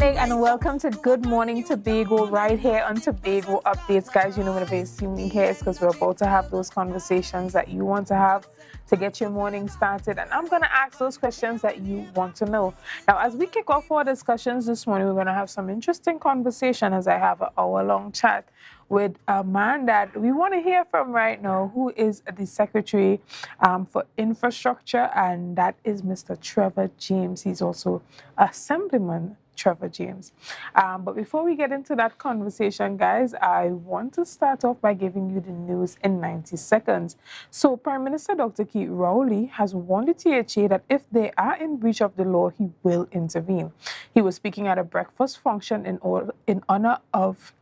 morning and welcome to Good Morning Tobago right here on Tobago Updates. Guys, you know whenever you see me here, it's because we're about to have those conversations that you want to have to get your morning started. And I'm going to ask those questions that you want to know. Now, as we kick off our discussions this morning, we're going to have some interesting conversation as I have an hour-long chat with a man that we want to hear from right now, who is the Secretary for Infrastructure, and that is Mr. Trevor James. He's also Assemblyman Trevor James. But before we get into that conversation, guys, I want to start off by giving you the news in 90 seconds. So Prime Minister Dr. Keith Rowley has warned the THA that if they are in breach of the law, he will intervene. He was speaking at a breakfast function in honor of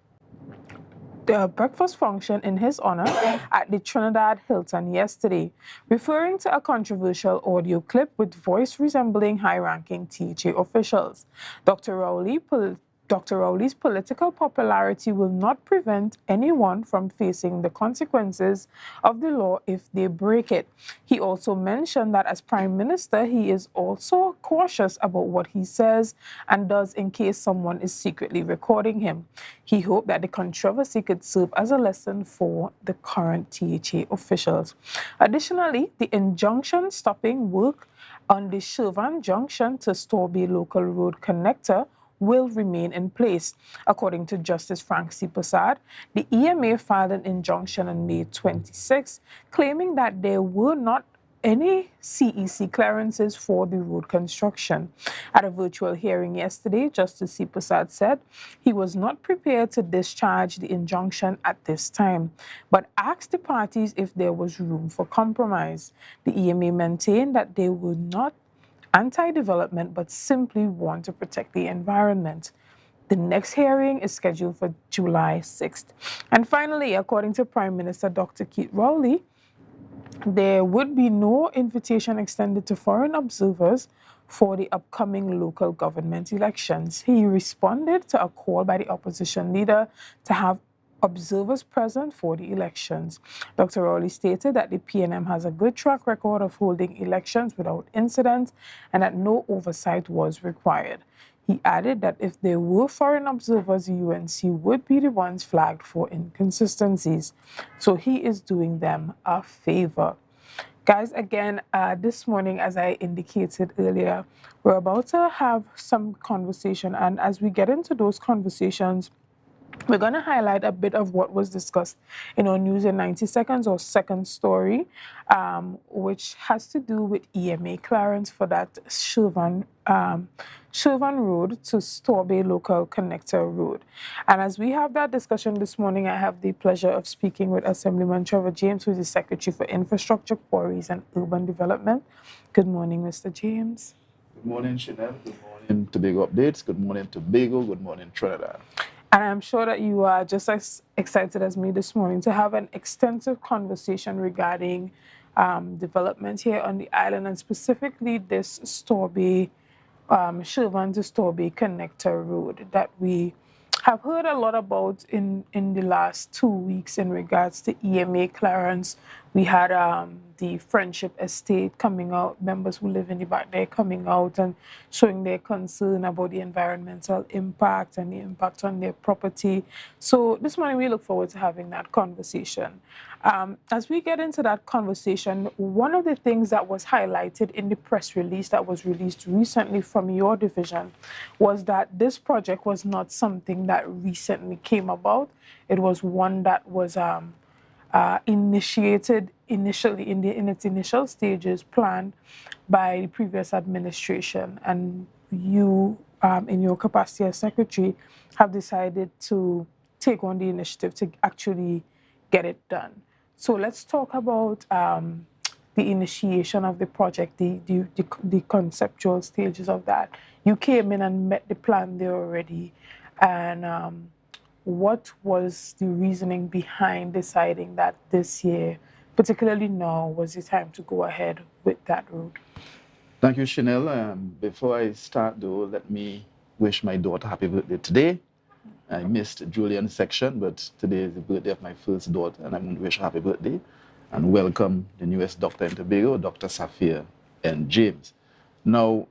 the breakfast function in his honor at the Trinidad Hilton yesterday, referring to a controversial audio clip with voice resembling high-ranking THA officials. Dr. Rowley's political popularity will not prevent anyone from facing the consequences of the law if they break it. He also mentioned that as Prime Minister, he is also cautious about what he says and does in case someone is secretly recording him. He hoped that the controversy could serve as a lesson for the current THA officials. Additionally, the injunction stopping work on the Shervan Junction to Storby Local Road connector will remain in place. According to Justice Frank C. Prasad, the EMA filed an injunction on May 26, claiming that there were not any CEC clearances for the road construction. At a virtual hearing yesterday, Justice C. Prasad said he was not prepared to discharge the injunction at this time, but asked the parties if there was room for compromise. The EMA maintained that they were not anti-development, but simply want to protect the environment. The next hearing is scheduled for July 6th. And finally, according to Prime Minister Dr. Keith Rowley, there would be no invitation extended to foreign observers for the upcoming local government elections. He responded to a call by the opposition leader to have observers present for the elections. Dr. Rowley stated that the PNM has a good track record of holding elections without incident and that no oversight was required. He added that if there were foreign observers, the UNC would be the ones flagged for inconsistencies. So he is doing them a favor. Guys, again, this morning, as I indicated earlier, we're about to have some conversation. And as we get into those conversations, we're going to highlight a bit of what was discussed in our News in 90 Seconds or second story, which has to do with EMA clearance for that Shervan Road to Storby Local Connector Road. And as we have that discussion this morning, I have the pleasure of speaking with Assemblyman Trevor James, who is the Secretary for Infrastructure, Quarries and Urban Development. Good morning, Mr. James. Good morning, Shenell. Good morning, Tobago Updates. Good morning, Tobago. Good morning, Trinidad. And I'm sure that you are just as excited as me this morning to have an extensive conversation regarding development here on the island, and specifically this Storby, Shervan to Storby Connector Road that we have heard a lot about in the last 2 weeks in regards to EMA clearance. We had the Friendship Estate coming out, members who live in the back there coming out and showing their concern about the environmental impact and the impact on their property. So this morning we look forward to having that conversation. As we get into that conversation, one of the things that was highlighted in the press release that was released recently from your division was that this project was not something that recently came about. It was one that was initiated initially in its initial stages, planned by the previous administration, and you, in your capacity as secretary, have decided to take on the initiative to actually get it done. So let's talk about the initiation of the project, the conceptual stages of that. You came in and met the plan there already, and what was the reasoning behind deciding that this year, particularly now, was the time to go ahead with that route? Thank you, Shenell. Before I start, though, let me wish my daughter happy birthday today. I missed Julian's section, but today is the birthday of my first daughter, and I'm going to wish her happy birthday and welcome the newest doctor in Tobago, Dr. Safia and James. Now,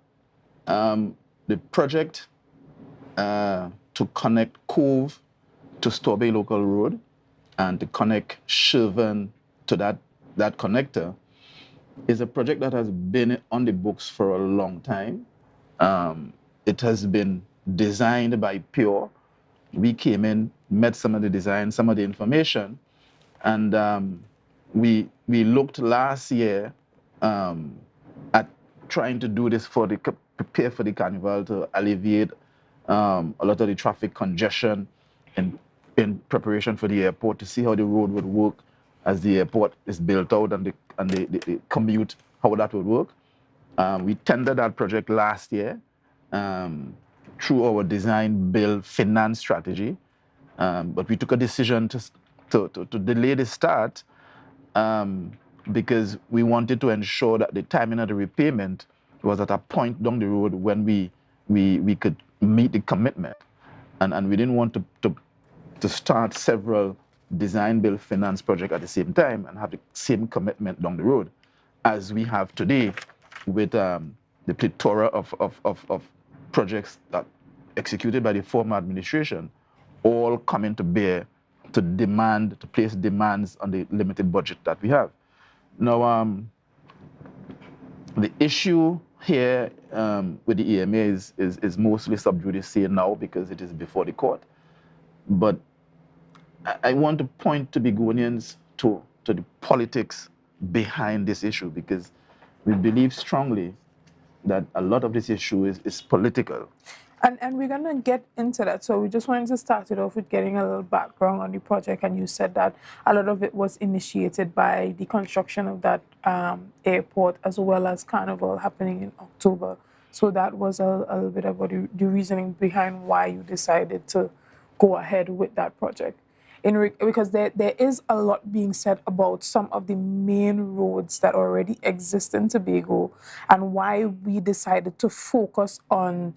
the project to connect Cove to Tobago Local Road and to connect Shervan to that connector is a project that has been on the books for a long time. It has been designed by Pure. We came in, met some of the design, some of the information, and we looked last year at trying to do this for prepare for the carnival to alleviate a lot of the traffic congestion in preparation for the airport, to see how the road would work as the airport is built out and the commute, how that would work. We tendered that project last year through our design, build, finance strategy, but we took a decision to delay the start because we wanted to ensure that the timing of the repayment was at a point down the road when we could meet the commitment. And we didn't want to start several design, build, finance projects at the same time and have the same commitment down the road as we have today with the plethora of projects that executed by the former administration, all coming to bear to place demands on the limited budget that we have. Now, the issue here with the EMA is mostly sub judice now because it is before the court. But I want to point to Begonians to the politics behind this issue, because we believe strongly that a lot of this issue is political. And we're going to get into that. So we just wanted to start it off with getting a little background on the project. And you said that a lot of it was initiated by the construction of that airport, as well as Carnival happening in October. So that was a little bit about the reasoning behind why you decided to go ahead with that project. Because there is a lot being said about some of the main roads that already exist in Tobago and why we decided to focus on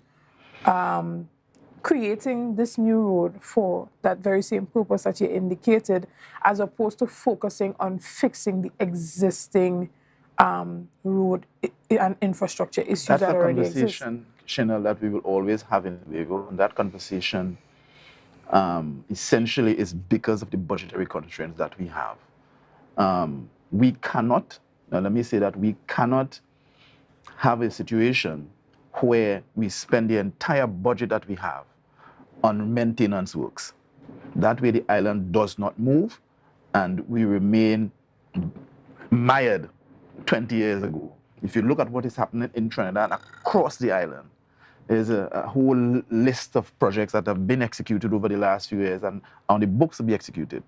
creating this new road for that very same purpose that you indicated, as opposed to focusing on fixing the existing road and infrastructure issues That's that a already exist. conversation, Shenell, that we will always have in Tobago. And that conversation essentially is because of the budgetary constraints that we have. We cannot, now let me say that we cannot have a situation where we spend the entire budget that we have on maintenance works. That way the island does not move and we remain mired 20 years ago. If you look at what is happening in Trinidad across the island, there's a whole list of projects that have been executed over the last few years and on the books to be executed.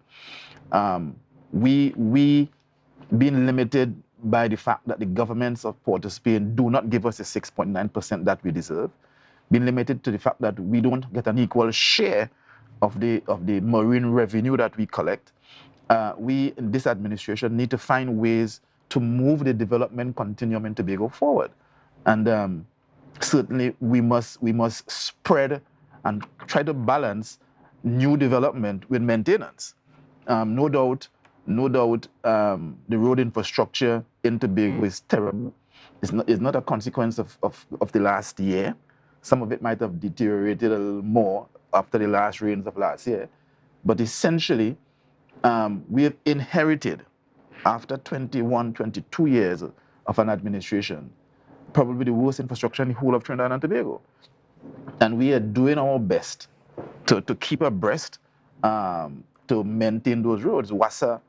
We being limited by the fact that the governments of Port of Spain do not give us the 6.9% that we deserve, being limited to the fact that we don't get an equal share of the marine revenue that we collect. We in this administration need to find ways to move the development continuum in Tobago forward, and certainly we must spread and try to balance new development with maintenance. No doubt, the road infrastructure in Tobago is terrible. It's not a consequence of the last year. Some of it might have deteriorated a little more after the last rains of last year. But essentially, we have inherited, after 21, 22 years of an administration, probably the worst infrastructure in the whole of Trinidad and Tobago. And we are doing our best to keep abreast, to maintain those roads. WASA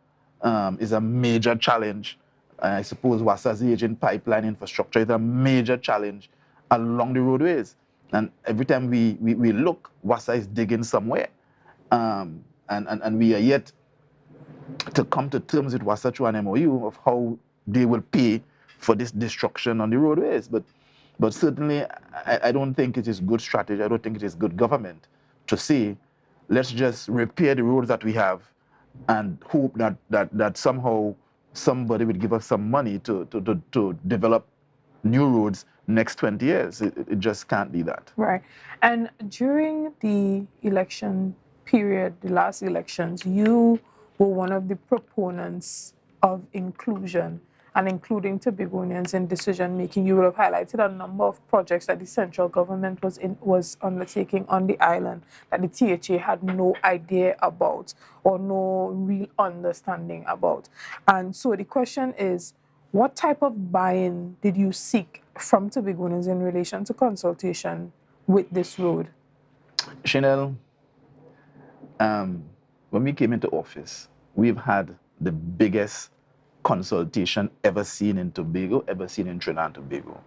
is a major challenge. I suppose WASA's aging pipeline infrastructure is a major challenge along the roadways. And every time we look, WASA is digging somewhere. And we are yet to come to terms with WASA through an MOU of how they will pay for this destruction on the roadways. But certainly, I don't think it is good strategy. I don't think it is good government to say, let's just repair the roads that we have and hope that somehow somebody would give us some money to develop new roads next 20 years. It just can't be that. Right. And during the election period, the last elections, you were one of the proponents of inclusion and including Tobagonians in decision making. You would have highlighted a number of projects that the central government was undertaking on the island that the THA had no idea about or no real understanding about. And so the question is, what type of buy-in did you seek from Tobagonians in relation to consultation with this road? Shenell, when we came into office, we've had the biggest consultation ever seen in Tobago, ever seen in Trinidad and Tobago.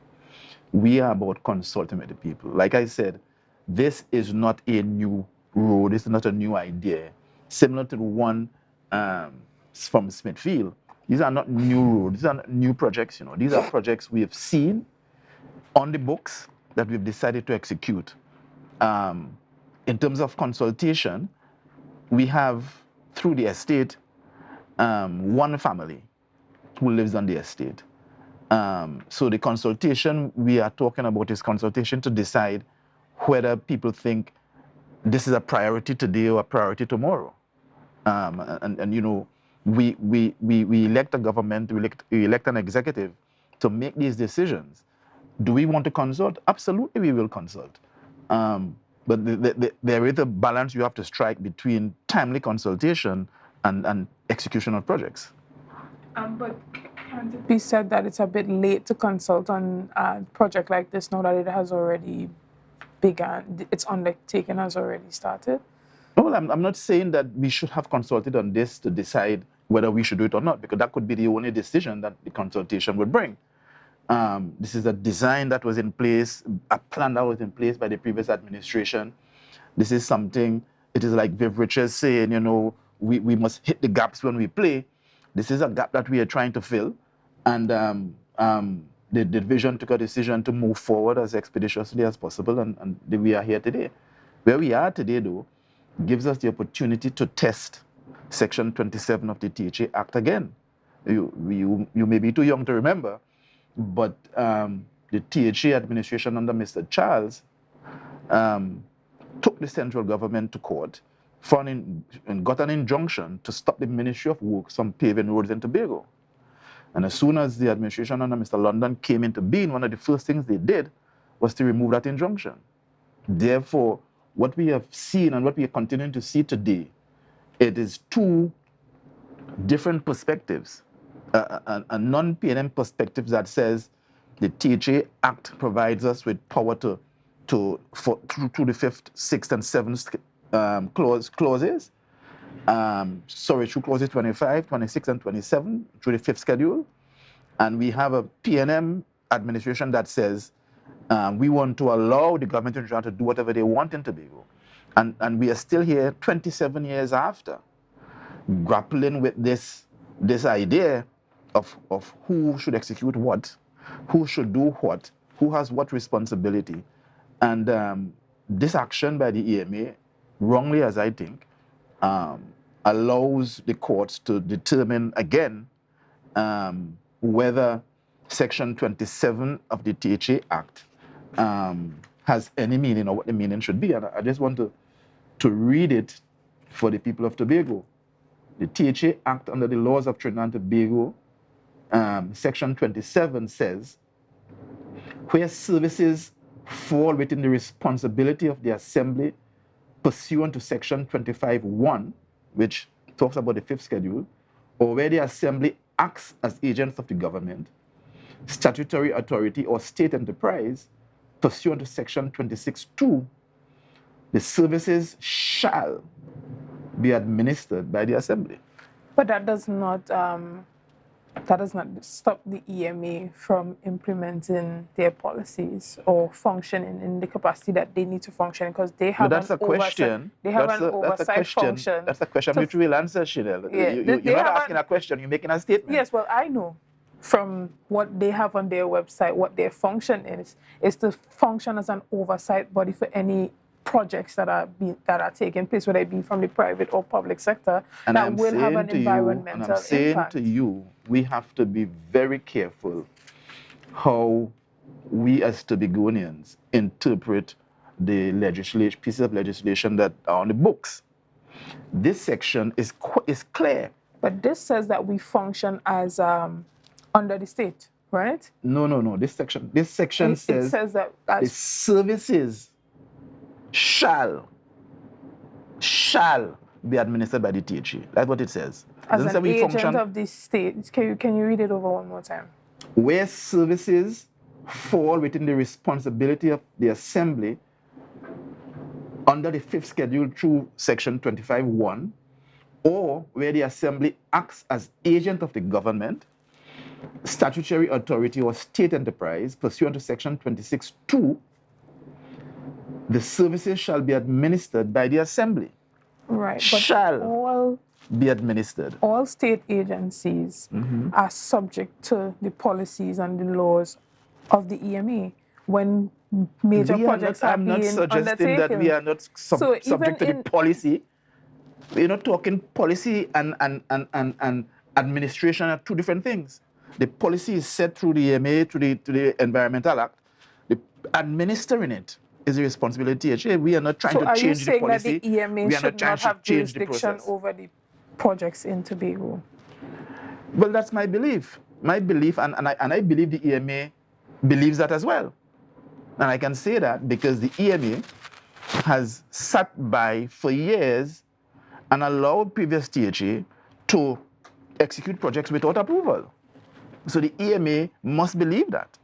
We are about consulting with the people. Like I said, this is not a new road. This is not a new idea. Similar to the one from Smithfield. These are not new roads. These are not new projects. These are projects we have seen on the books that we've decided to execute. In terms of consultation, we have, through the estate, one family who lives on the estate. So the consultation we are talking about is consultation to decide whether people think this is a priority today or a priority tomorrow. We elect a government, we elect an executive to make these decisions. Do we want to consult? Absolutely, we will consult. But there is a balance you have to strike between timely consultation and execution of projects. But can't it be said that it's a bit late to consult on a project like this now that it has already begun, its undertaking has already started? Well, I'm not saying that we should have consulted on this to decide whether we should do it or not, because that could be the only decision that the consultation would bring. This is a design that was in place, a plan that was in place by the previous administration. This is something, it is like Viv Richards saying, we must hit the gaps when we play. This is a gap that we are trying to fill. And the division took a decision to move forward as expeditiously as possible, and we are here today. Where we are today, though, gives us the opportunity to test Section 27 of the THA Act again. You may be too young to remember, but the THA administration under Mr. Charles took the central government to court and got an injunction to stop the Ministry of Works from paving roads in Tobago. And as soon as the administration under Mr. London came into being, one of the first things they did was to remove that injunction. Therefore, what we have seen and what we are continuing to see today, it is two different perspectives. A non-PNM perspective that says the THA Act provides us with power through the 5th, 6th, and 7th clauses. Through clauses 25, 26, and 27, through the 5th schedule. And we have a PNM administration that says we want to allow the government in Trinidad to do whatever they want in Tobago. And we are still here 27 years after, grappling with this idea of who should execute what, who should do what, who has what responsibility. And this action by the EMA, wrongly as I think, allows the courts to determine again whether Section 27 of the THA Act has any meaning or what the meaning should be. And I just want to read it for the people of Tobago. The THA Act under the laws of Trinidad and Tobago, Section 27 says, where services fall within the responsibility of the Assembly pursuant to Section 25(1), which talks about the 5th schedule, or where the Assembly acts as agents of the government, statutory authority, or state enterprise, pursuant to Section 26(2), the services shall be administered by the Assembly. But that does not stop the EMA from implementing their policies or functioning in the capacity that they need to function, because they have But that's a question. They have an oversight function. That's a question which we will answer, Shenell. Yeah, you're not asking a question, you're making a statement. Yes, well, I know from what they have on their website, what their function is to function as an oversight body for any projects that are taking place, whether it be from the private or public sector, and that will have an environmental impact. I'm saying to you, we have to be very careful how we as Tobagonians interpret the pieces of legislation that are on the books. This section is clear. But this says that we function as under the state, right? No. This section It says says that the services shall be administered by the THA. That's what it says. It as doesn't say an we agent function. of the state. Can you read it over one more time? Where services fall within the responsibility of the Assembly under the 5th schedule through section 25(1), or where the Assembly acts as agent of the government, statutory authority, or state enterprise pursuant to section 26(2), the services shall be administered by the Assembly. Right. Shall be administered. All state agencies are subject to the policies and the laws of the EMA when major projects are being undertaken. I'm not suggesting that we are not subject to the policy. We're not talking policy and administration are two different things. The policy is set through the EMA, through the Environmental Act. The administering it is the responsibility of the THA. We are not trying to change the policy. So are you saying that the EMA should not have jurisdiction over the projects in Tobago? Well, that's my belief. My belief, and I believe the EMA believes that as well. And I can say that because the EMA has sat by for years and allowed previous THA to execute projects without approval. So the EMA must believe that.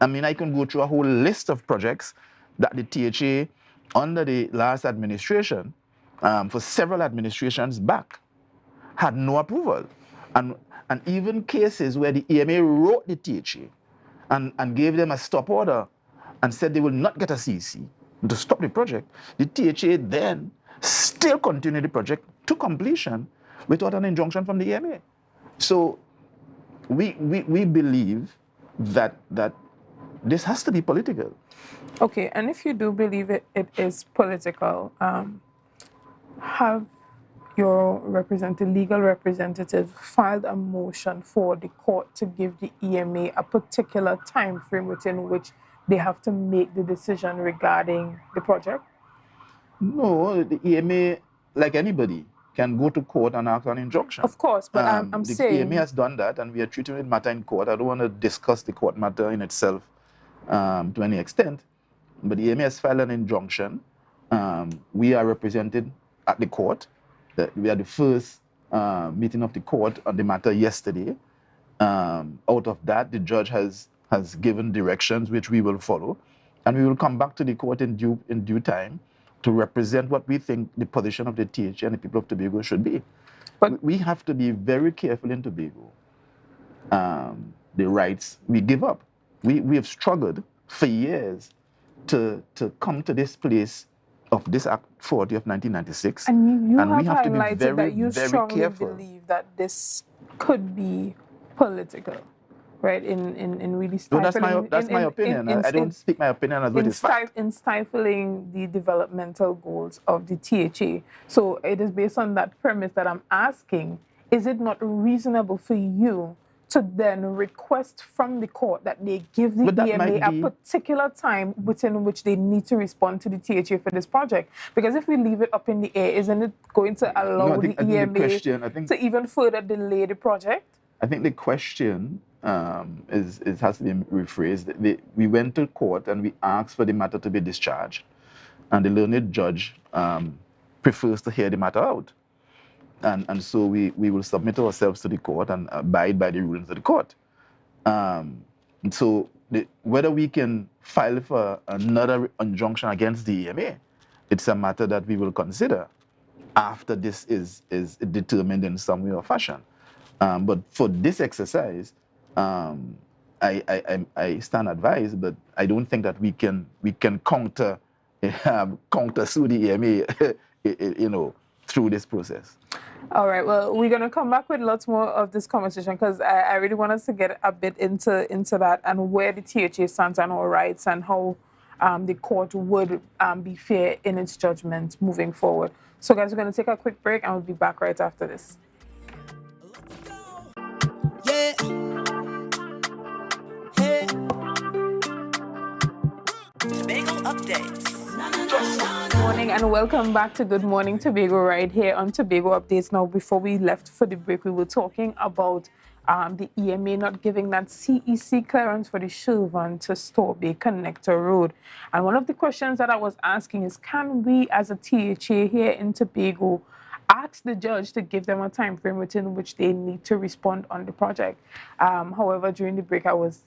I mean, I can go through a whole list of projects that the THA under the last administration, for several administrations back, had no approval. And even cases where the EMA wrote the THA and gave them a stop order and said they will not get a CC to stop the project, the THA then still continued the project to completion without an injunction from the EMA. So we believe that this has to be political. Okay, and if you do believe it is political, have your legal representative filed a motion for the court to give the EMA a particular time frame within which they have to make the decision regarding the project? No, the EMA, like anybody, can go to court and ask an injunction. Of course, but I'm saying... The EMA has done that, and we are treating the matter in court. I don't want to discuss the court matter in itself to any extent, but the EMA has filed an injunction. We are represented at the court. We had the first meeting of the court on the matter yesterday. Out of that, the judge has given directions which we will follow, and we will come back to the court in due time to represent what we think the position of the THA and the people of Tobago should be. But we have to be very careful in Tobago. The rights we give up. We have struggled for years to come to this place of this Act 40 of 1996. And you have we have to be highlighted very, that you very strongly careful. believe that this could be political, right? In really stifling... No, that's my opinion. I don't speak my opinion as well as fact. In stifling the developmental goals of the THA. So it is based on that premise that I'm asking, is it not reasonable for you to then request from the court that they give the EMA a particular time within which they need to respond to the THA for this project? Because if we leave it up in the air, isn't it going to allow the EMA to even further delay the project? I think the question has to be rephrased. We went to court and we asked for the matter to be discharged, and the learned judge prefers to hear the matter out. And so we will submit ourselves to the court and abide by the rulings of the court. So whether we can file for another injunction against the EMA, it's a matter that we will consider after this is determined in some way or fashion. But for this exercise, I stand advised, but I don't think that we can counter sue the EMA, through this process. All right. Well, we're going to come back with lots more of this conversation because I really want us to get a bit into that and where the THA stands on our rights and how the court would be fair in its judgment moving forward. So, guys, we're going to take a quick break and we'll be back right after this. Yeah. Hey. Tobago updates. Good morning and welcome back to Good Morning Tobago right here on Tobago Updates. Now, before we left for the break, we were talking about the EMA not giving that CEC clearance for the Shervan to Storby Connector Road. And one of the questions that I was asking is, can we as a THA here in Tobago ask the judge to give them a time frame within which they need to respond on the project? However, during the break, I was,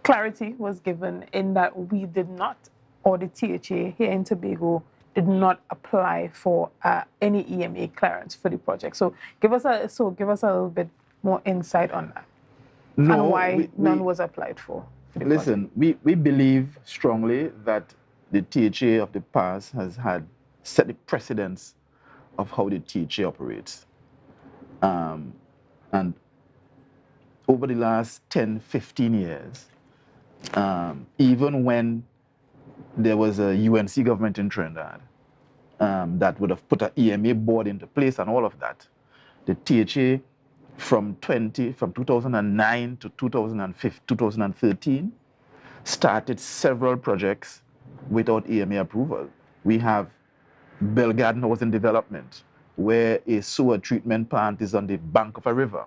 clarity was given in that we did not, or the THA here in Tobago did not apply for any EMA clearance for the project. So give us a little bit more insight on that, and why none was applied for the listen, project. we believe strongly that the THA of the past has set the precedence of how the THA operates. And over the last 10, 15 years, even when there was a UNC government in Trinidad that would have put an EMA board into place and all of that, the THA from 2009 to 2013 started several projects without EMA approval. We have Bell Garden Housing Development, where a sewer treatment plant is on the bank of a river.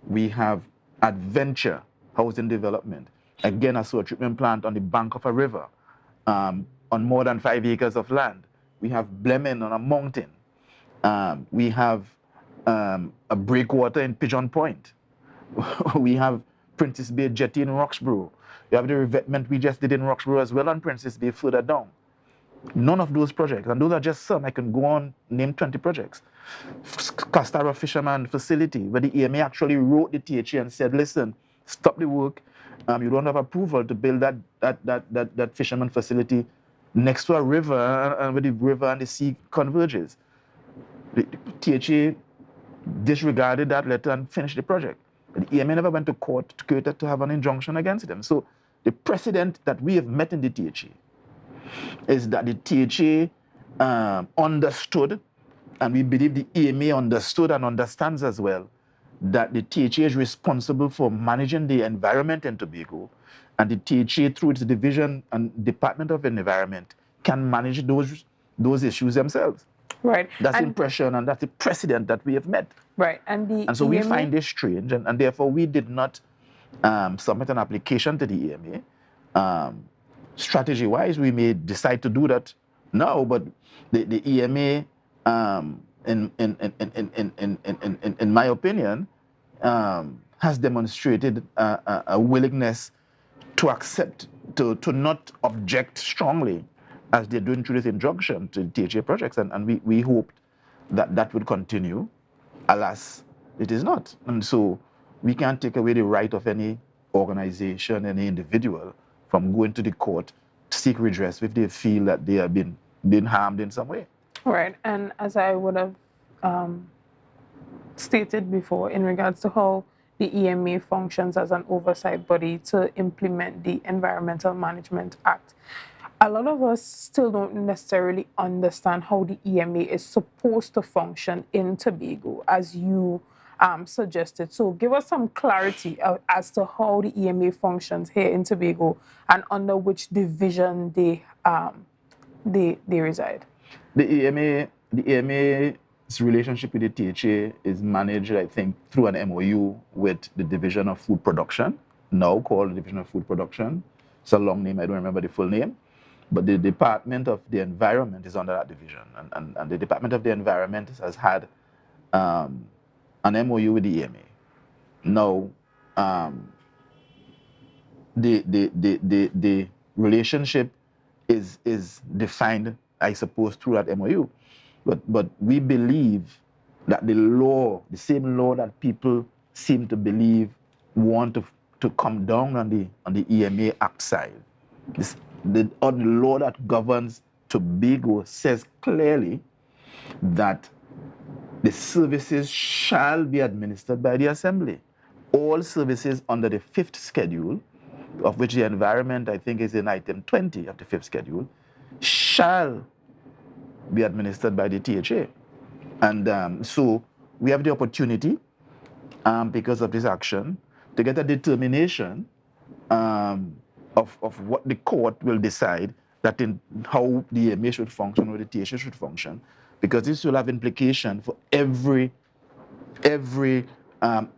We have Adventure Housing Development, again a sewer treatment plant on the bank of a river, on more than 5 acres of land. We have Blemen on a mountain. We have a breakwater in Pigeon Point. We have Princess Bay Jetty in Roxborough. We have the revetment we just did in Roxborough as well on Princess Bay further down. None of those projects, and those are just some, I can go on, name 20 projects. Castara Fisherman Facility, where the EMA actually wrote the THA and said, listen, stop the work. You don't have approval to build that fisherman facility next to a river, and where the river and the sea converges. The THA disregarded that letter and finished the project. The EMA never went to court to have an injunction against them. So the precedent that we have met in the THA is that the THA understood, and we believe the EMA understood and understands as well, that the THA is responsible for managing the environment in Tobago, and the THA, through its division and Department of Environment, can manage those issues themselves. Right. That's the impression, and that's the precedent that we have met. Right. And so we find this strange, and therefore we did not submit an application to the EMA. Strategy-wise, we may decide to do that now, but the EMA, in my opinion, has demonstrated a willingness to accept, to not object strongly, as they're doing through this injunction to the THA projects, and we hoped that that would continue. Alas, it is not. And so we can't take away the right of any organization, any individual, from going to the court to seek redress if they feel that they have been harmed in some way. Right. And as I would have stated before, in regards to how the EMA functions as an oversight body to implement the Environmental Management Act, a lot of us still don't necessarily understand how the EMA is supposed to function in Tobago, as you suggested. So give us some clarity as to how the EMA functions here in Tobago and under which division they reside. The EMA's relationship with the THA is managed, I think, through an MOU with the Division of Food Production, now called the Division of Food Production. It's a long name, I don't remember the full name. But the Department of the Environment is under that division. And the Department of the Environment has had an MOU with the EMA. Now, the relationship is defined, I suppose, through that MOU. But we believe that the law, the same law that people seem to believe want to come down on the EMA Act side, the law that governs Tobago says clearly that the services shall be administered by the Assembly. All services under the 5th schedule, of which the environment, I think, is in item 20 of the 5th schedule, shall be administered by the THA. And so we have the opportunity, because of this action, to get a determination of what the court will decide, that in how the EMA should function or the THA should function, because this will have implication for every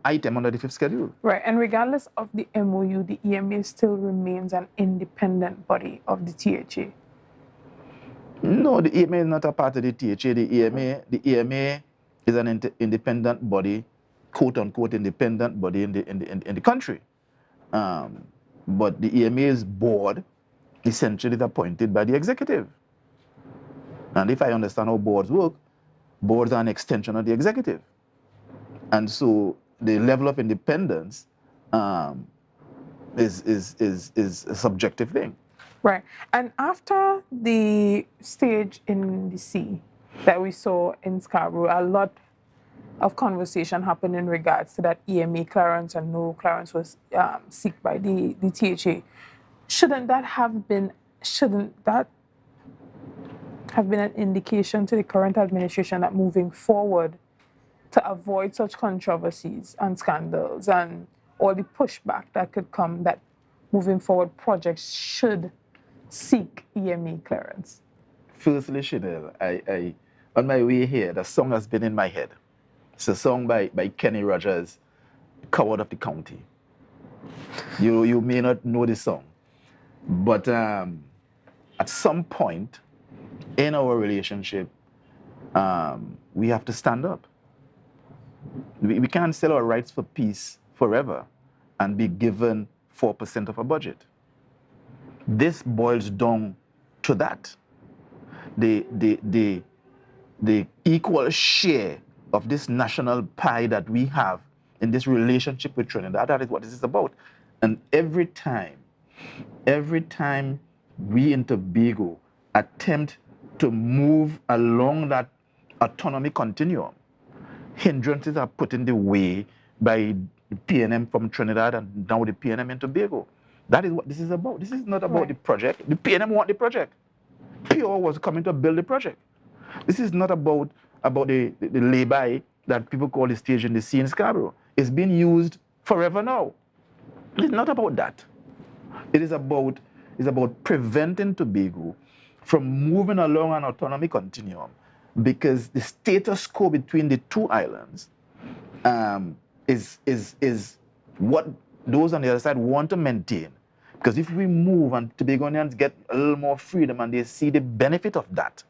item under the 5th schedule. Right, and regardless of the MOU, the EMA still remains an independent body of the THA. No, the EMA is not a part of the THA. The EMA is an independent body, quote unquote independent body in the country. But the EMA's board essentially is appointed by the executive. And if I understand how boards work, boards are an extension of the executive. And so the level of independence is a subjective thing. Right. And after the stage in the sea that we saw in Scarborough, a lot of conversation happened in regards to that EMA clearance, and no clearance was sought by the THA. Shouldn't that have been an indication to the current administration that moving forward, to avoid such controversies and scandals and all the pushback that could come, that moving forward projects should seek EMA clearance? Firstly, Shenell, I on my way here, the song has been in my head. It's a song by Kenny Rogers, Coward of the County. You may not know the song, but at some point in our relationship, we have to stand up. We can't sell our rights for peace forever and be given 4% of a budget. This boils down to that. The equal share of this national pie that we have in this relationship with Trinidad, that is what this is about. And every time we in Tobago attempt to move along that autonomy continuum, hindrances are put in the way by the PNM from Trinidad and now the PNM in Tobago. That is what this is about. This is not about the project. The PNM want the project. PO was coming to build the project. This is not about the lay-by that people call the stage in the sea in Scarborough. It's being used forever now. It's not about that. It is about preventing Tobago from moving along an autonomy continuum, because the status quo between the two islands is what those on the other side want to maintain. Because if we move and Tobagonians get a little more freedom and they see the benefit of that,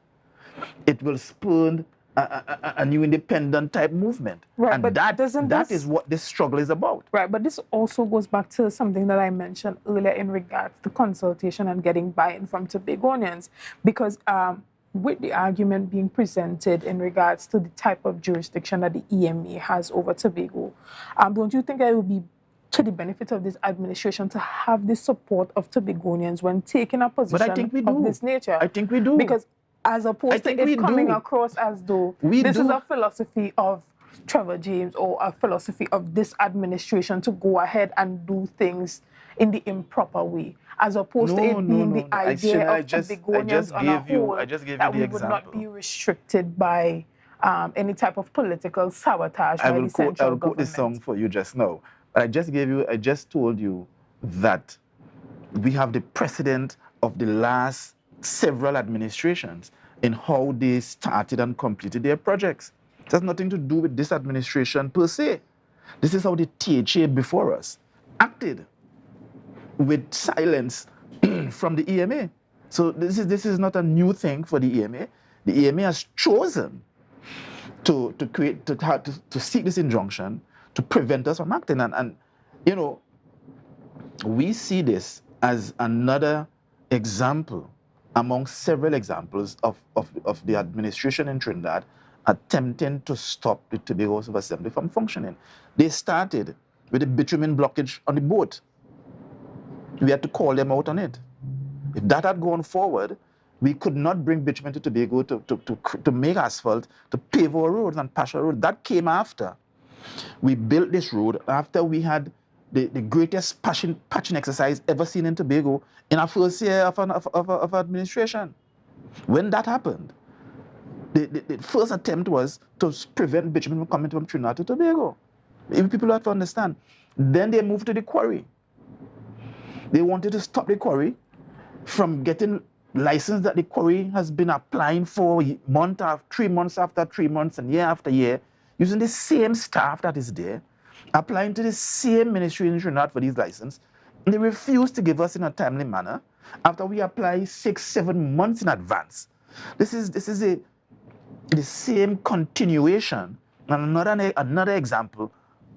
it will spur a new independent type movement. Right, and but that is what this struggle is about. Right, but this also goes back to something that I mentioned earlier in regards to consultation and getting buy-in from Tobagonians, because with the argument being presented in regards to the type of jurisdiction that the EMA has over Tobago, don't you think that it would be to the benefit of this administration to have the support of Tobagonians when taking a position of this nature? I think we do. Because as opposed to it coming across as though this is a philosophy of Trevor James or a philosophy of this administration to go ahead and do things in the improper way, as opposed to it being the idea of Tobagonians on a whole, that we would not be restricted by any type of political sabotage by the central government. I will quote this song for you just now. I just told you that we have the precedent of the last several administrations in how they started and completed their projects. It has nothing to do with this administration per se. This is how the THA before us acted, with silence from the EMA. So this is not a new thing for the EMA. The EMA has chosen to seek this injunction to prevent us from acting. And you know, we see this as another example among several examples of the administration in Trinidad attempting to stop the Tobago House of Assembly from functioning. They started with the bitumen blockage on the boat. We had to call them out on it. If that had gone forward, we could not bring bitumen to Tobago to make asphalt, to pave our roads and patch our roads. That came after. We built this road after we had the greatest patching exercise ever seen in Tobago in our first year of administration. When that happened, the first attempt was to prevent bitumen from coming from Trinidad to Tobago. People have to understand. Then they moved to the quarry. They wanted to stop the quarry from getting license that the quarry has been applying for 3 months after 3 months and year after year, using the same staff that is there, applying to the same ministry in Trinidad for these licenses. They refuse to give us in a timely manner after we apply 6-7 months in advance. This is the same continuation and another example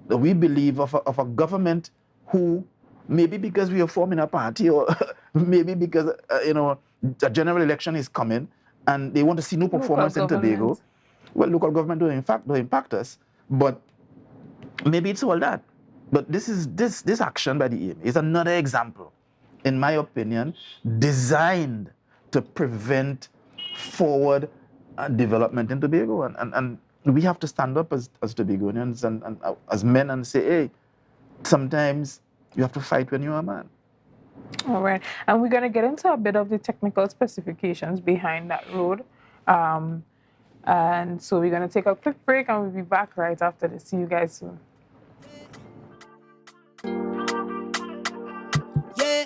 that we believe of a government who, maybe because we are forming a party, or maybe because a general election is coming and they want to see no performance in Tobago. Well, local government don't impact us, but maybe it's all that. But this action by the EMA is another example, in my opinion, designed to prevent forward development in Tobago. And we have to stand up as Tobagonians and as men and say, hey, sometimes you have to fight when you're a man. All right. And we're going to get into a bit of the technical specifications behind that road. And so we're going to take a quick break and we'll be back right after this. See you guys soon. Yeah.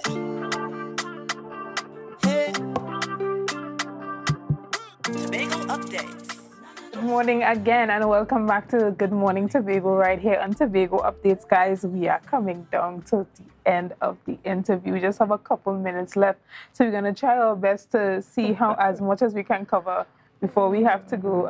Hey. Tobago updates. Good morning again and welcome back to Good Morning Tobago right here on Tobago Updates, guys. We are coming down to the end of the interview. We just have a couple minutes left, so we're going to try our best to see how as much as we can cover before we have to go.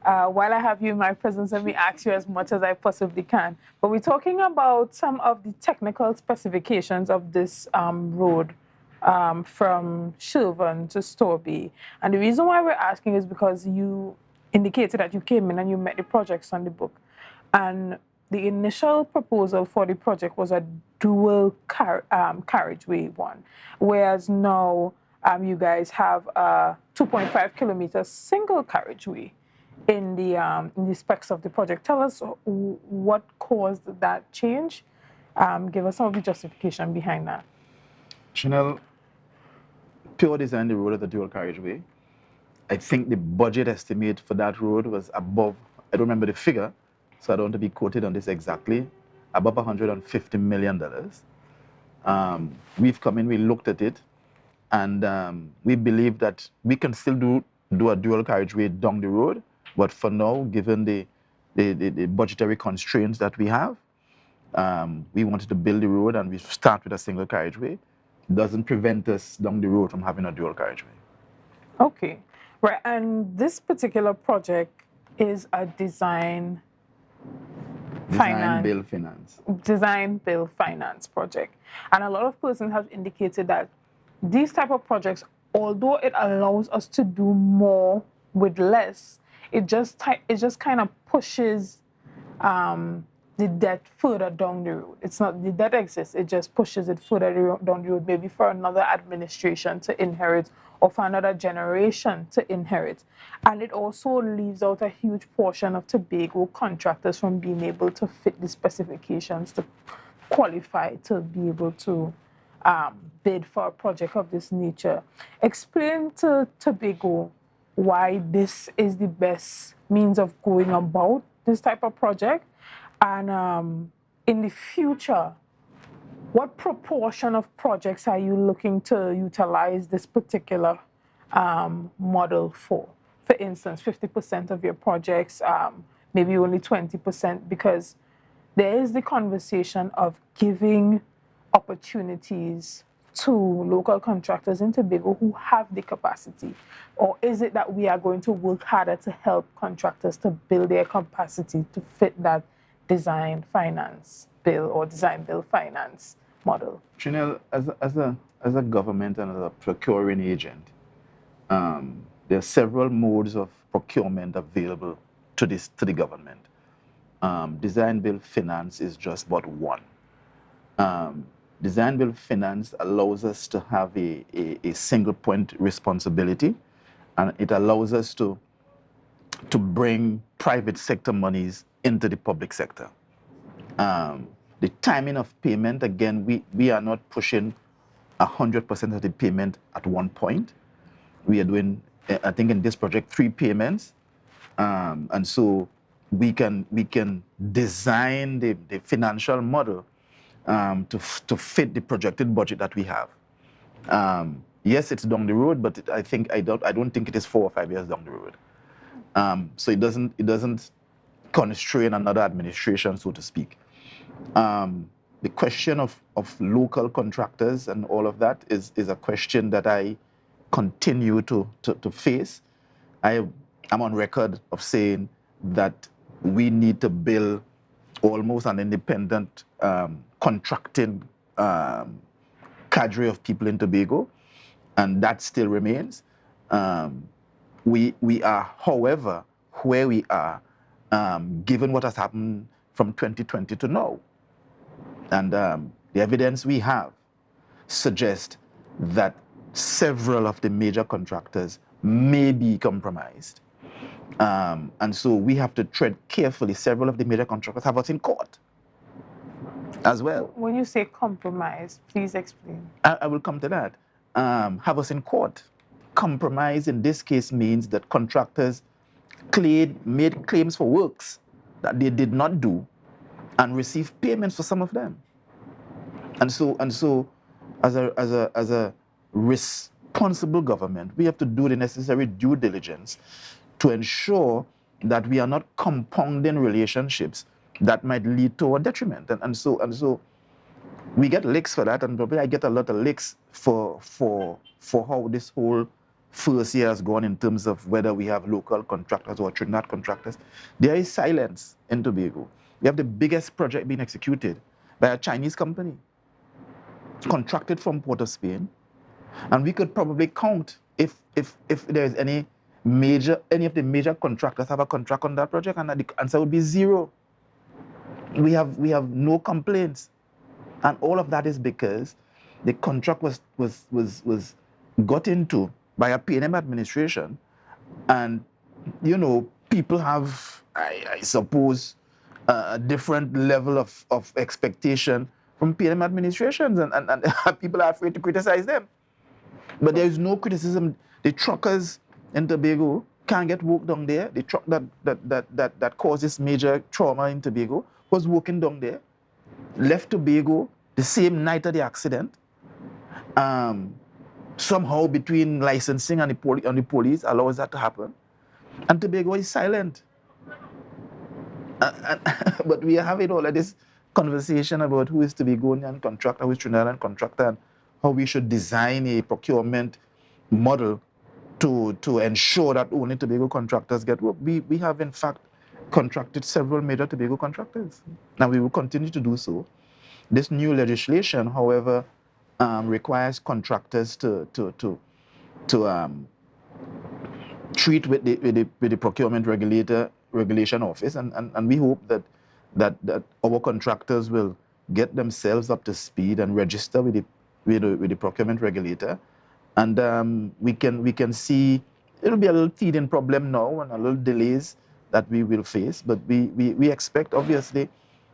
While I have you in my presence, let me ask you as much as I possibly can. But we're talking about some of the technical specifications of this road from Sherburne to Storby. And the reason why we're asking is because you indicated that you came in and you met the projects on the book. And the initial proposal for the project was a dual carriageway one, whereas now you guys have a 2.5 kilometer single carriageway in the specs of the project. Tell us what caused that change. Give us some of the justification behind that. Shenell, Pure designed the road as a dual carriageway. I think the budget estimate for that road was above, I don't remember the figure, so I don't want to be quoted on this exactly, above $150 million. We've come in, we looked at it, and we believe that we can still do a dual carriageway down the road, but for now, given the budgetary constraints that we have, we wanted to build the road and we start with a single carriageway. It doesn't prevent us down the road from having a dual carriageway. Okay. Right, and this particular project is a design, build, finance. Design, build, finance project. And a lot of persons have indicated that these type of projects, although it allows us to do more with less, it just kind of pushes the debt further down the road. It's not the debt exists, it just pushes it further down the road, maybe for another administration to inherit or for another generation to inherit. And it also leaves out a huge portion of Tobago contractors from being able to fit the specifications to qualify to be able to bid for a project of this nature. Explain to Tobago why this is the best means of going about this type of project. And in the future, what proportion of projects are you looking to utilize this particular model for? For instance, 50% of your projects, maybe only 20%, because there is the conversation of giving opportunities to local contractors in Tobago who have the capacity? Or is it that we are going to work harder to help contractors to build their capacity to fit that design finance bill or design bill finance model? Shenell, as a government and as a procuring agent, there are several modes of procurement available to the government. Design bill finance is just but one. Design bill finance allows us to have a single point responsibility, and it allows us to bring private sector monies into the public sector. The timing of payment, again, we are not pushing 100% of the payment at one point. We are doing, I think in this project, 3 payments. And so we can design the financial model to fit the projected budget that we have. Yes, it's down the road, but I don't think it is 4 or 5 years down the road. So it doesn't constrain another administration, so to speak. The question of local contractors and all of that is a question that I continue to face. I'm on record of saying that we need to build almost an independent contracting cadre of people in Tobago, and that still remains. We are, however, where we are, given what has happened from 2020 to now. And the evidence we have suggests that several of the major contractors may be compromised. And so we have to tread carefully. Several of the major contractors have us in court as well. When you say compromise, please explain. I will come to that. Have us in court. Compromise in this case means that contractors made claims for works that they did not do and received payments for some of them. And so as a responsible government, we have to do the necessary due diligence to ensure that we are not compounding relationships that might lead to a detriment. And so we get licks for that, and probably I get a lot of licks for how this whole first year has gone in terms of whether we have local contractors or Trinidad contractors. There is silence in Tobago. We have the biggest project being executed by a Chinese company, contracted from Port of Spain, and we could probably count if there is any of the major contractors have a contract on that project, and the answer would be zero. We have no complaints, and all of that is because the contract was got into by a PNM administration, and people have, I suppose, a different level of expectation from PNM administrations, and people are afraid to criticize them. But there is no criticism. The truckers in Tobago can't get work down there. The truck that causes major trauma in Tobago was working down there, left Tobago the same night of the accident. Somehow between licensing and the police allows that to happen. And Tobago is silent. But we are having all of this conversation about who is Tobagonian contractor, who is Trinidadian contractor, and how we should design a procurement model to ensure that only Tobago contractors get work. We have, in fact, contracted several major Tobago contractors, and we will continue to do so. This new legislation, however, requires contractors to treat with the procurement regulation office, and we hope that our contractors will get themselves up to speed and register with the procurement regulator, and we can see it'll be a little teething problem now and a little delays that we will face, but we expect obviously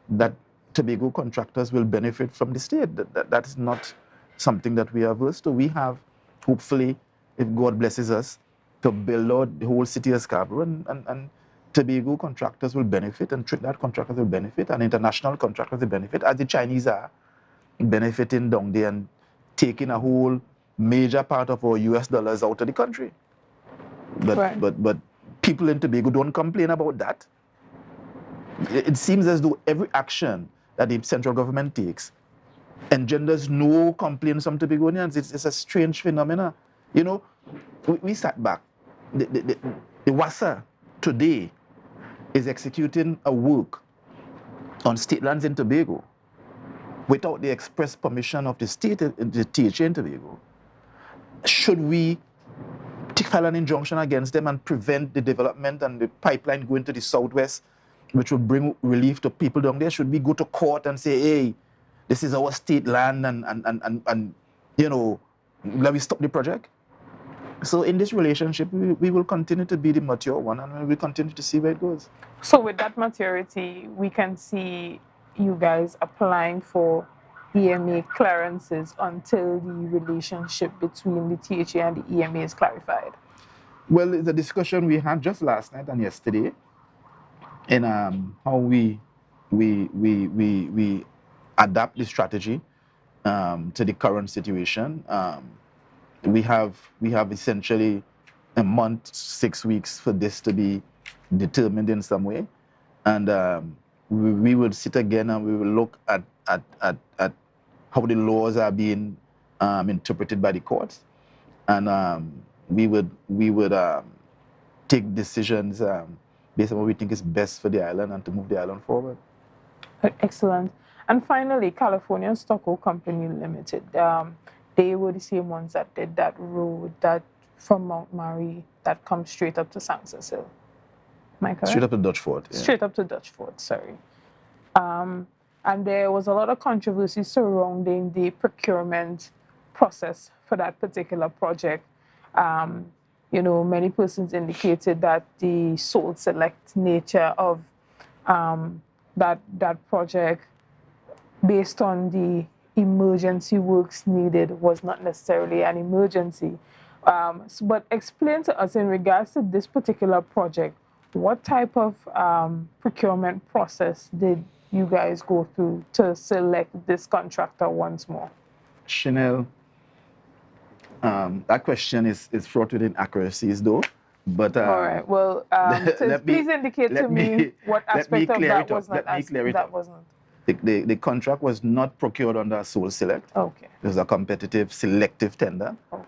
that Tobago contractors will benefit from the state. That is not something that we are averse to. We have, hopefully, if God blesses us, to build out the whole city of Scarborough, and Tobago contractors will benefit, and Trinidad contractors will benefit, and international contractors will benefit, as the Chinese are benefiting down there and taking a whole major part of our US dollars out of the country. But Right. but people in Tobago don't complain about that. It seems as though every action that the central government takes engenders no complaints from Tobagonians. It's a strange phenomenon. We sat back. The WASA today is executing a work on state lands in Tobago without the express permission of the state, the THA in Tobago. Should we file an injunction against them and prevent the development and the pipeline going to the southwest, which will bring relief to people down there? Should we go to court and say, hey, this is our state land, and let me stop the project? So in this relationship, we will continue to be the mature one, and we will continue to see where it goes. So with that maturity, we can see you guys applying for EMA clearances until the relationship between the THA and the EMA is clarified. Well, it's a discussion we had just last night and yesterday, in how we adapt the strategy to the current situation. We have essentially a month, 6 weeks for this to be determined in some way. And we would sit again and we would look at how the laws are being interpreted by the courts, and we would take decisions based on what we think is best for the island and to move the island forward. Excellent. And finally, California Stucco Company Limited. They were the same ones that did that road that from Mount Mary that comes straight up to San Cecil. Am I correct? Straight up to Dutch Fort. Yeah. Straight up to Dutch Fort, sorry. And there was a lot of controversy surrounding the procurement process for that particular project. You know, many persons indicated that the sole select nature of that project, based on the emergency works needed, was not necessarily an emergency. But explain to us in regards to this particular project, what type of procurement process did you guys go through to select this contractor once more? Shenell, that question is fraught with inaccuracies, though. But all right. Well, please indicate to me what aspect of that was not. That was not. The contract was not procured under a sole select. Okay. It was a competitive selective tender. Okay.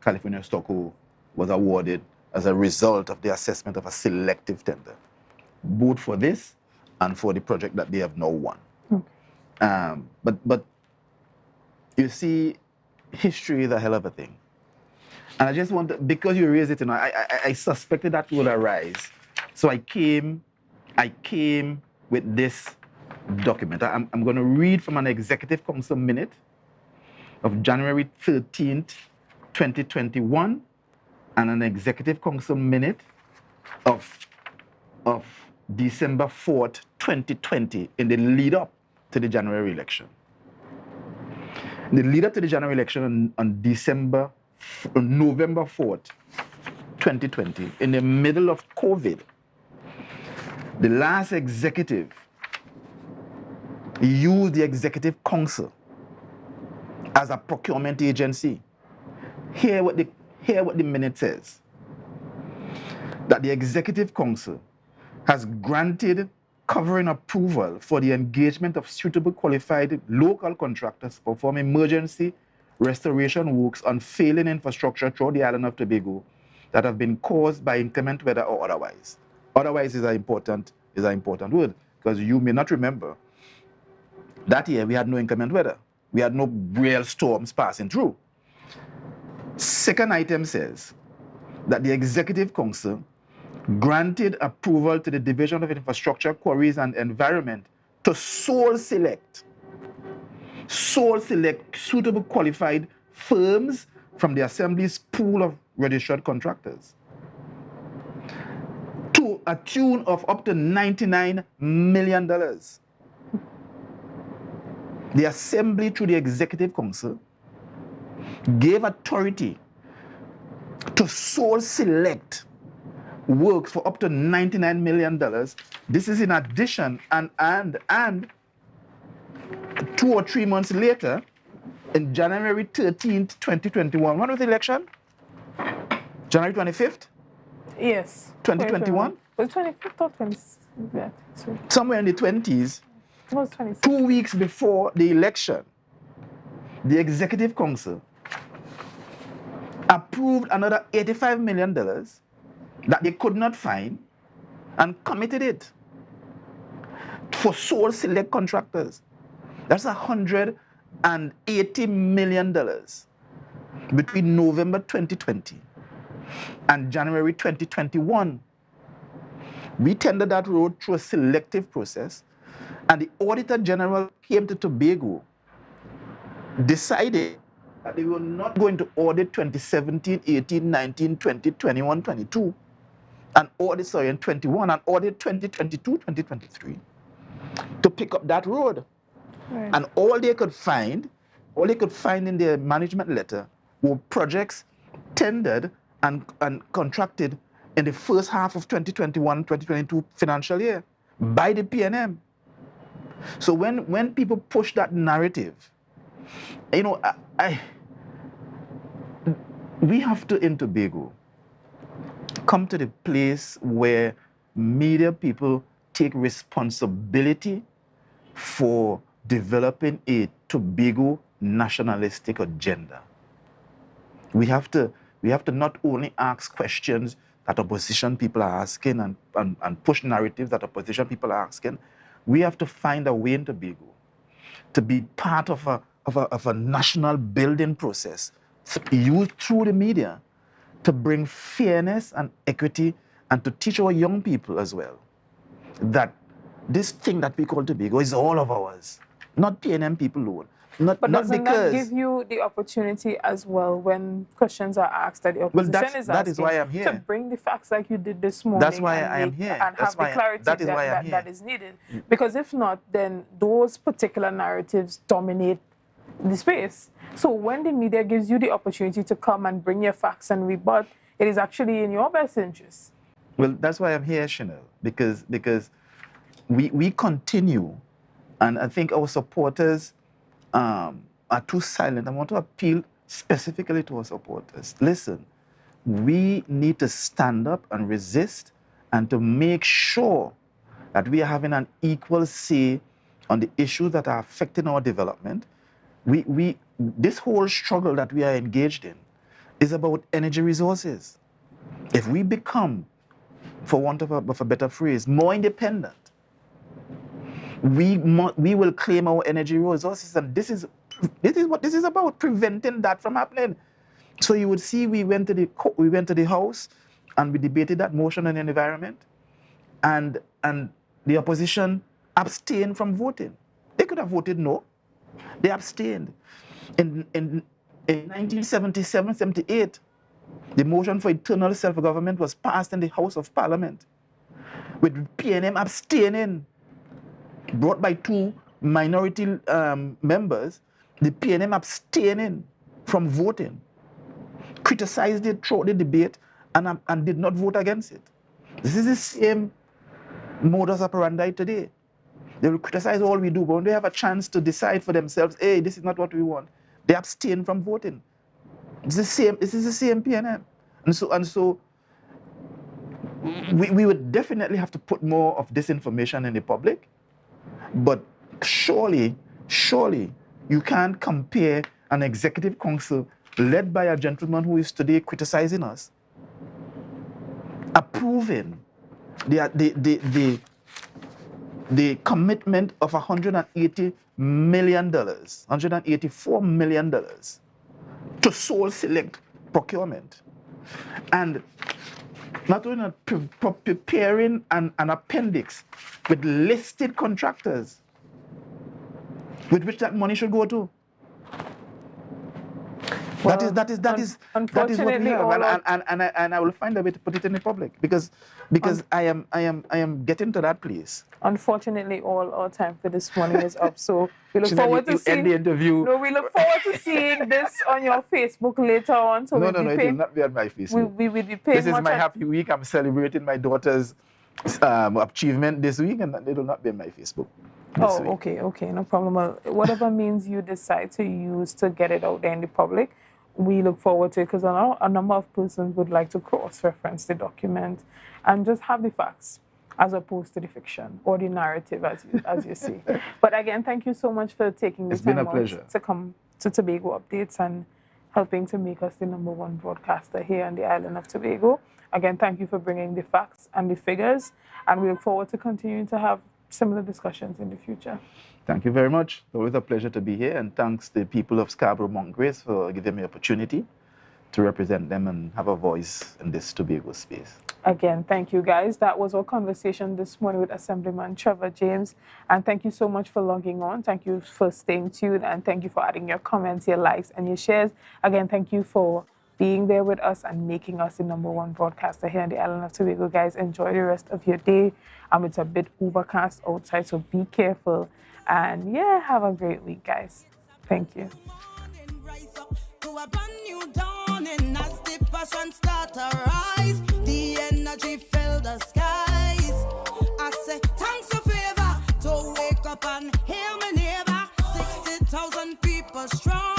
California Stucco was awarded as a result of the assessment of a selective tender, both for this and for the project that they have now won. Okay. But you see, history is a hell of a thing. And I just want to, because you raised it, you know, I suspected that would arise. So I came with this document. I'm going to read from an Executive Council minute of January 13th, 2021, and an Executive Council minute of December 4th, 2020, in the lead up to the January election. The lead up to the January election on November 4th, 2020, in the middle of COVID, the last executive used the Executive Council as a procurement agency. Hear what the minute says. That the Executive Council has granted covering approval for the engagement of suitable qualified local contractors to perform emergency restoration works on failing infrastructure throughout the island of Tobago that have been caused by inclement weather or otherwise. Otherwise is an important word, because you may not remember that year we had no inclement weather. We had no real storms passing through. Second item says that the Executive Council granted approval to the Division of Infrastructure, Quarries and Environment to sole select suitable qualified firms from the Assembly's pool of registered contractors to a tune of up to $99 million. The Assembly, through the Executive Council, gave authority to sole select works for up to $99 million. This is in addition, and 2 or 3 months later, in January 13th, 2021, when was the election? January 25th? Yes. 2021? Was it 25th or 26th? Yeah, somewhere in the 20s. It was 26th. 2 weeks before the election, the Executive Council approved another $85 million that they could not find and committed it for sole select contractors. That's $180 million between November 2020 and January 2021. We tendered that road through a selective process, and the Auditor General came to Tobago, decided that they were not going to audit 2017, 18, 19, 20, 21, 22, and audit, in 21, and audit 2022, 2023, to pick up that road. Right. And all they could find in their management letter were projects tendered and contracted in the first half of 2021-2022 financial year by the PNM. So when people push that narrative, you know, we have to, in Tobago, come to the place where media people take responsibility for developing a Tobago nationalistic agenda. We have to not only ask questions that opposition people are asking and push narratives that opposition people are asking. We have to find a way in Tobago to be part of a national building process used through the media to bring fairness and equity and to teach our young people as well that this thing that we call Tobago is all of ours, not PNM people alone. But not doesn't that give you the opportunity as well when questions are asked that the opposition is that is asking why I'm here. to bring the facts like you did this morning? That's why I am here. And have the clarity that is needed. Because if not, then those particular narratives dominate the space. So when the media gives you the opportunity to come and bring your facts and rebut, it is actually in your best interest. Well, that's why I'm here, Shenell, because we continue, and I think our supporters are too silent. I want to appeal specifically to our supporters. Listen, we need to stand up and resist and to make sure that we are having an equal say on the issues that are affecting our development. This whole struggle that we are engaged in is about energy resources. If we become, for want of a better phrase, more independent, we will claim our energy resources, and this is what this is about, preventing that from happening. So you would see we went to the House and we debated that motion on the environment, and the opposition abstained from voting. They could have voted no. They abstained. In 1977-78, the motion for eternal self-government was passed in the House of Parliament, with PNM abstaining, brought by two minority members, the PNM abstaining from voting, criticized it throughout the debate, and did not vote against it. This is the same modus operandi today. They will criticize all we do, but when they have a chance to decide for themselves, hey, this is not what we want, they abstain from voting. This is the same PNM. And so we would definitely have to put more of this information in the public. But surely, you can't compare an executive council led by a gentleman who is today criticizing us, approving the commitment of $180 million, $184 million to sole select procurement. And not only preparing an appendix with listed contractors with which that money should go to. Well, that is what we have, and I will find a way to put it in the public because I am getting to that place. Unfortunately, all our time for this morning is up. So we look Shenell, forward to seeing the interview. No, we look forward to seeing this on your Facebook later on. So no, it will not be on my Facebook. We will be paying. This is my happy week. I'm celebrating my daughter's achievement this week, and it will not be on my Facebook. Oh, okay, no problem. Well, whatever means you decide to use to get it out there in the public, we look forward to it because a number of persons would like to cross-reference the document and just have the facts as opposed to the fiction or the narrative as you see. But again, thank you so much for taking the time out to come to Tobago Updates and helping to make us the #1 broadcaster here on the island of Tobago. Again, thank you for bringing the facts and the figures, and we look forward to continuing to have similar discussions in the future. Thank you very much. It's always a pleasure to be here, and thanks to the people of Scarborough Mount Grace for giving me the opportunity to represent them and have a voice in this Tobago space. Again, thank you guys. That was our conversation this morning with Assemblyman Trevor James, and thank you so much for logging on. Thank you for staying tuned, and thank you for adding your comments, your likes, and your shares. Again, thank you for being there with us and making us the #1 broadcaster here on the island of Tobago. Guys, enjoy the rest of your day. It's a bit overcast outside, so be careful. And yeah, have a great week, guys. Thank you. The energy fill the skies. I say thanks for favor to wake up and hear me neighbor. 60,000 people strong.